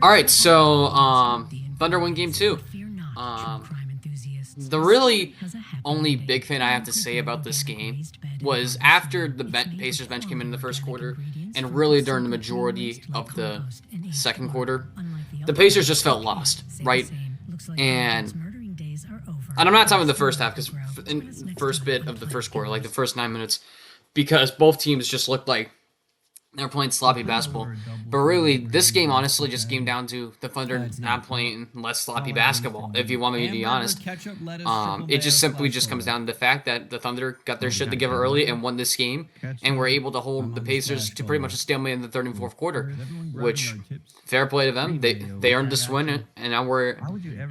All right, so Thunder win game two. The really only big thing I have to say about this game was after the Pacers bench came in the first quarter, and really during the majority of the second quarter, the Pacers just felt lost, right? And I'm not talking about the first half, because in the first bit of the first quarter, like the first 9 minutes, because both teams just looked like they were playing sloppy basketball. But really, this game honestly just came down to the Thunder not playing less sloppy basketball, if you want me to be honest. It just simply just comes down to the fact that the Thunder got their shit together early and won this game, and were able to hold the Pacers to pretty much a stalemate in the third and fourth quarter, which, fair play to them. They earned this win, and now we're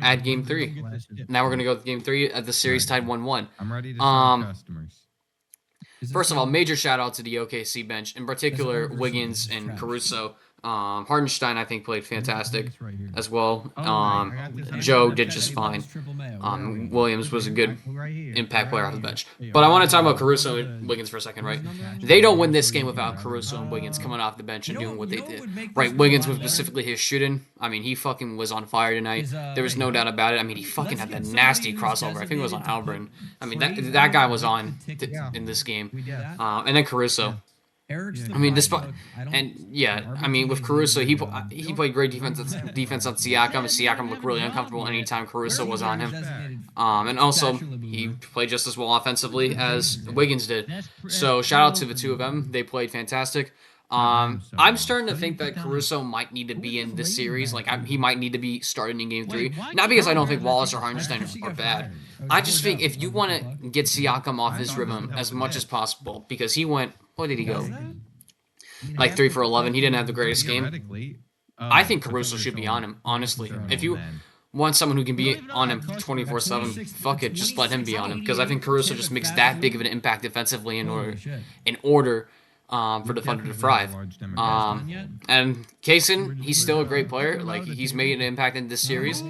at game three. Now we're going to go to game three at the series tied 1-1. First of all, major shout out to the OKC bench, in particular Wiggins and Caruso. Hardenstein, I think, played fantastic as well. Joe did just fine. Williams was a good impact player off the bench. But I want to talk about Caruso and Wiggins for a second, right? They don't win this game without Caruso and Wiggins coming off the bench and doing what they did. Right, Wiggins was specifically his shooting. I mean, he fucking was on fire tonight. There was no doubt about it. I mean, he fucking had that nasty crossover. I think it was on Albert. I mean, that guy was on in this game. And then Caruso. I mean, despite I mean, with Caruso, he played great defense on Siakam. Siakam looked really uncomfortable anytime Caruso was on him, and also he played just as well offensively as Wiggins did. So shout out to the two of them; they played fantastic. I'm starting to think that Caruso might need to be in this series. Like, he might need to be started in game three. Not because I don't think Wallace or Hardenstein are bad. I just think if you want to get Siakam off his rhythm as much as possible, because he went, what did he go? Like 3 for 11. He didn't have the greatest game. I think Caruso should be on him, honestly. If you want someone who can be on him 24/7, fuck it, just let him be on him. Because I think Caruso just makes that big of an impact defensively in order for the Thunder to thrive. And Kaysen, he's still a great player. Like, he's made an impact in this series.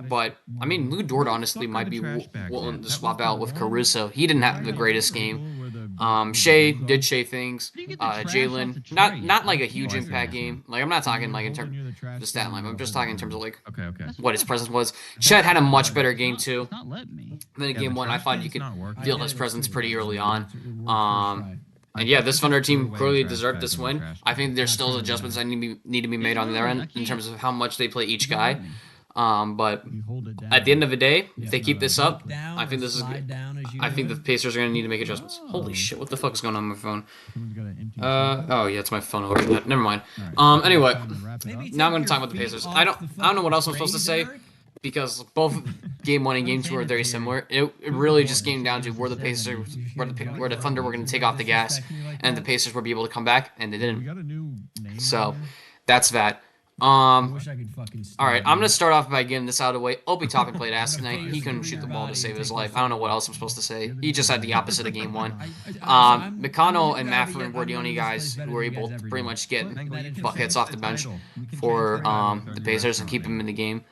But, I mean, Lou Dort honestly might be willing to swap out with Caruso. He didn't have the greatest game. Shea did Shea things. Jalen, not like a huge impact game. Like, I'm not talking like in terms of the stat line. I'm just talking in terms of like what his presence was. Chet had a much better game too. Then in game one, I thought you could feel his presence pretty early on. And yeah, this Thunder team clearly deserved this win. I think there's still adjustments that need to be made on their end in terms of how much they play each guy. But at the end of the day, if they keep this up, I think this is good. I think the Pacers are going to need to make adjustments. Holy shit, what the fuck is going on with my phone? Oh yeah, it's my phone over that. Never mind. Anyway, now I'm going to talk about the Pacers. I don't know what else I'm supposed to say, because both game one and game two are very similar. It really just came down to where the Pacers, where the Thunder were going to take off the gas, and the Pacers would be able to come back, and they didn't. So that's that. All right, I'm gonna start off by getting this out of the way. Obi Toppin played ass tonight. He couldn't shoot the ball to save his life. I don't know what else I'm supposed to say. He just had the opposite of game one. McConnell and Mathurin were the only guys who were able to pretty much get buckets off the bench for the Pacers and keep him in the game.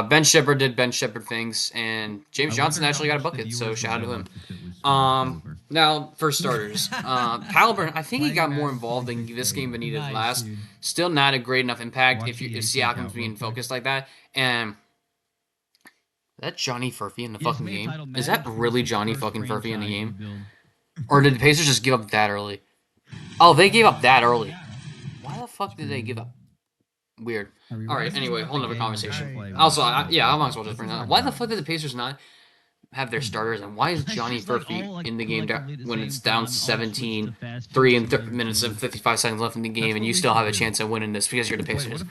Ben Shepherd did Ben Shepherd things, and James Johnson actually got a bucket, so shout out to him. Now, for starters, Halliburton, I think he got more involved in this game than he did last. Still not a great enough impact if Siakam's being focused like that. And is that Johnny Furphy in the fucking game? Is that really Johnny fucking Furphy in the game? Or did the Pacers just give up that early? Oh, they gave up that early. Why the fuck did they give up? Weird. Alright, anyway, whole nother conversation. Also, I might as well just bring that up. Why the fuck did the Pacers not have their starters, and why is Johnny Furphy in the game when it's down 17, 3 minutes and 55 seconds left in the game, and you still have a chance of winning this because you're the Pacers?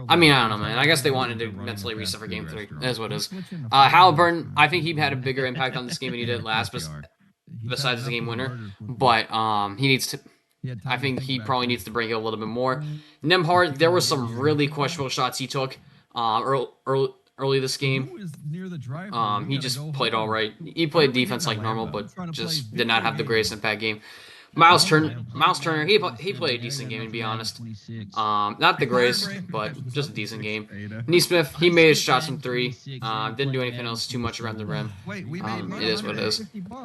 I mean, I don't know, man. I guess they wanted to mentally reset for game 3. That's what it is. Halliburton, I think he had a bigger impact on this game than he did last, besides the game winner. But he needs to... I think he probably needs to bring it a little bit more. Nembhard, there were some really questionable shots he took early this game. He just played all right. He played defense like normal, but just did not have the greatest impact game. Miles Turner, he played a decent game, to be honest. Not the greatest, but just a decent game. Nesmith, he made his shots from 3. Didn't do anything else too much around the rim. It is what it is.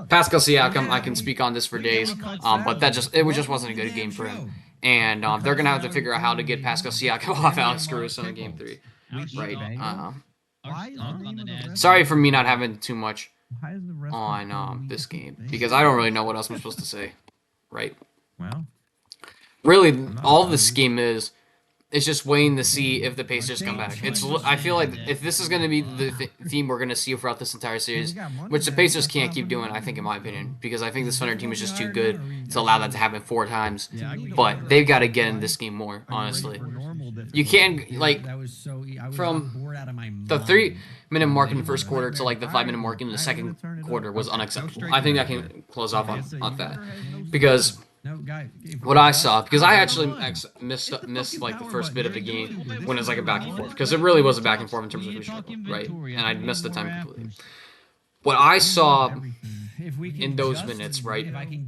Pascal Siakam, I can speak on this for days, but it just wasn't a good game for him. and they're gonna have to figure out how to get Pascal Siakam off Alex Caruso in Game 3, right? Sorry for me not having too much on this game because I don't really know what else I'm supposed to say, right? Well, really, all this game is just waiting to see if the Pacers come back. I feel like if this is going to be the theme we're going to see throughout this entire series, which the Pacers can't keep doing, I think, in my opinion, because I think this Thunder team is just too good to allow that to happen 4 times. But they've got to get in this game more, honestly. You can't, like, from the 3-minute mark in the first quarter to, like, the 5-minute mark in the second quarter was unacceptable. I think I can close off on that. Because what I saw, because I actually missed like the first bit of the game when it was like a back and forth, because it really was a back and forth in terms of who struggled, right? And I missed the time completely. What I saw in those minutes, right,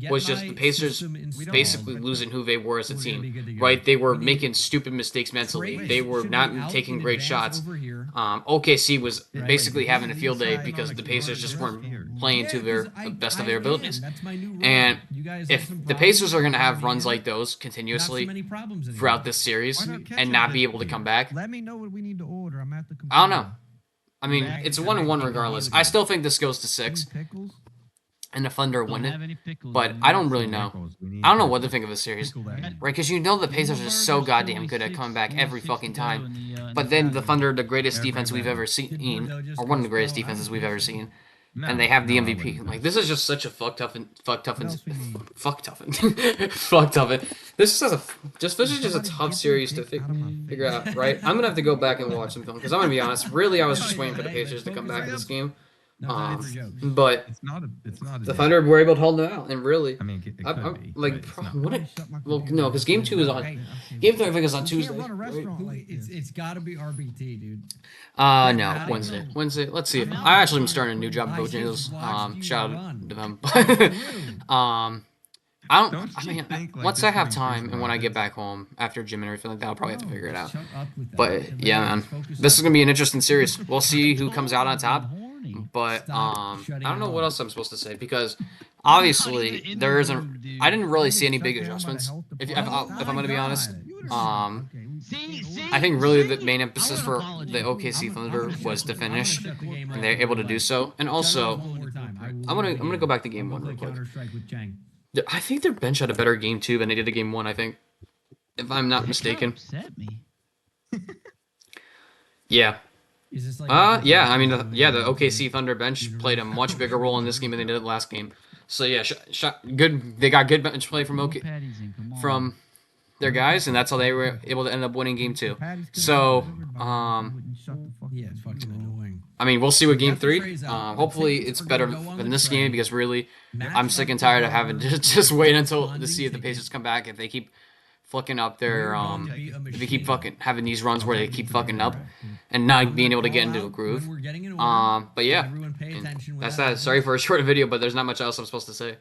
was just the Pacers basically losing who they were as a team, right? They were making stupid mistakes mentally. They were not taking great shots. OKC was basically having a field day because the Pacers just weren't playing to their best of their abilities. And if the Pacers are going to have runs like those continuously throughout this series and not be able to come back, I don't know. I mean, it's 1-1 regardless. I still think this goes to 6. And the Thunder win it, but I don't really know. I don't know what to think of this series, right? Because you know the Pacers are so goddamn good at coming back every fucking time. But then the Thunder, the greatest defense we've ever seen, or one of the greatest defenses we've ever seen, and they have the MVP. Like, this is just such a fucked up. This is just a tough series to figure out, right? I'm gonna have to go back and watch some film because I'm gonna be honest. Really, I was just waiting for the Pacers to come back in this game. But the Thunder were able to hold them out, and really, I mean, no, because Game 2 is on. Game 3, I think, is on Tuesday. It's got to be RBT, dude. No, Wednesday. Let's see. I actually am starting a new job coaching. Shout out to them. Once I have time and when I get back home after gym and everything like that, I'll probably have to figure it out. But yeah, man, this is gonna be an interesting series. We'll see who comes out on top. But I don't know what else I'm supposed to say because obviously there isn't. I didn't really see any big adjustments. If I'm going to be honest, I think really the main emphasis for the OKC Thunder was to finish, and they're able to do so. And also, I'm gonna go back to Game 1 real quick. I think their bench had a better Game 2 than they did a Game 1. I think, if I'm not mistaken. Yeah. Yeah, I mean, the OKC Thunder bench played a much bigger role in this game than they did last game. So yeah, good. They got good bench play from their guys, and that's how they were able to end up winning Game 2. So, yeah, it's fucking annoying. I mean, we'll see what Game 3. Hopefully, it's better than this game because really, I'm sick and tired of having to just wait to see if the Pacers come back. If they keep fucking up their if they keep fucking having these runs where they keep fucking up and not being able to get into a groove. But yeah, that's that. Sorry for a short video, but there's not much else I'm supposed to say.